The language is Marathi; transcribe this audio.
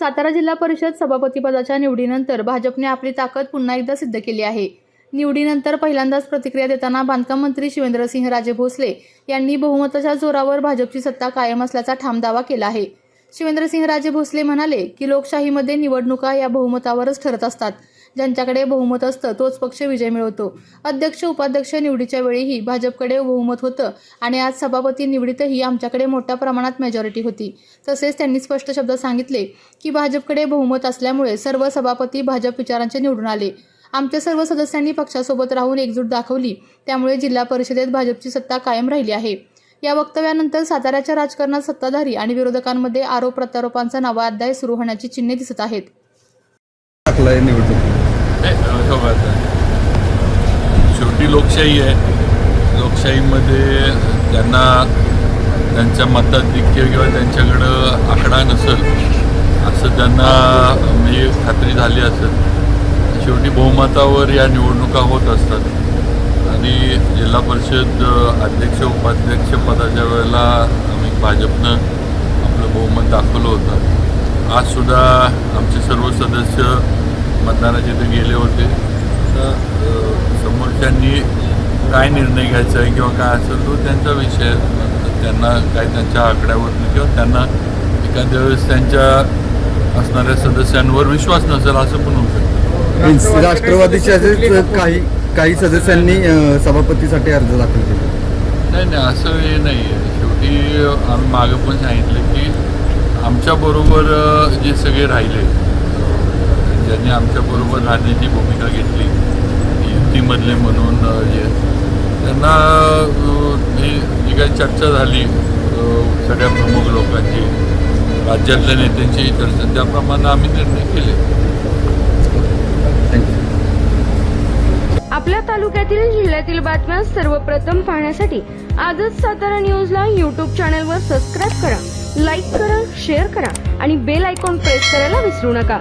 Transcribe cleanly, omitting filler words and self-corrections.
सातारा जिल्हा परिषद सभापतीपदाच्या निवडीनंतर भाजपने आपली ताकद पुन्हा एकदा सिद्ध केली आहे। निवडीनंतर पहिल्यांदाच प्रतिक्रिया देताना बांधकाम मंत्री शिवेंद्रसिंहराजे भोसले यांनी बहुमताच्या जोरावर भाजपची सत्ता कायम असल्याचा ठाम दावा केला आहे। शिवेंद्रसिंहराजे भोसले म्हणाले की लोकशाहीमध्ये निवडणुका या बहुमतावरच ठरत असतात। ज्यांच्याकडे बहुमत असतं तोच पक्ष विजय मिळवतो। अध्यक्ष उपाध्यक्ष निवडीच्या वेळीही भाजपकडे बहुमत होतं आणि आज सभापती निवडीतही आमच्याकडे मोठ्या प्रमाणात मेजॉरिटी होती। तसेच त्यांनी स्पष्ट शब्दात सांगितले की भाजपकडे बहुमत असल्यामुळे सर्व सभापती भाजप विचारांचे निवडून आले। आमच्या सर्व सदस्यांनी पक्षासोबत राहून एकजूट दाखवली, त्यामुळे जिल्हा परिषदेत भाजपची सत्ता कायम राहिली आहे। या वक्तव्यानंतर साताऱ्याच्या राजकारणात सत्ताधारी आणि विरोधकांमध्ये आरोप प्रत्यारोपांचा नवा अध्याय सुरू होण्याची चिन्हे दिसत आहेत। शेवटी लोकशाही आहे। लोकशाहीमध्ये त्यांना त्यांच्या मताधिक्य किंवा त्यांच्याकडं आकडा नसेल असं त्यांना म्हणजे खात्री झाली असेल। शेवटी बहुमतावर या निवडणुका होत असतात आणि जिल्हा परिषद अध्यक्ष उपाध्यक्ष पदाच्या वेळेला आम्ही भाजपनं आपलं बहुमत दाखवलं होतं। आजसुद्धा आमचे सर्व सदस्य मतदानाचे इथे गेले होते। तर समोरच्यांनी काय निर्णय घ्यायचा आहे किंवा काय असेल तो त्यांचा विषय, त्यांना काय त्यांच्या आकड्यावरनं किंवा त्यांना एखाद्या वेळेस त्यांच्या असणाऱ्या सदस्यांवर विश्वास नसेल असं पण होऊ शकतं। राष्ट्रवादीच्या काही सदस्यांनी सभापतीसाठी अर्ज दाखल केला। नाही असं हे नाही आहे। शेवटी आम्ही मागं पण सांगितलं की आमच्याबरोबर जे सगळे राहिले, ज्यांनी आमच्याबरोबर राहण्याची भूमिका घेतली युतीमधले म्हणून जे त्यांना जी काही चर्चा झाली सगळ्या प्रमुख लोकांची, राज्यातल्या नेत्यांची चर्चा, त्याप्रमाणे आम्ही निर्णय केले। आपल्या तालुक्यातील जिल्ह्यातील बातम्या सर्वप्रथम पाहण्यासाठी आजच सातारा न्यूजला YouTube चॅनलवर सबस्क्राईब करा, लाईक करा, शेअर करा आणि बेल आयकॉन प्रेस करायला विसरू नका।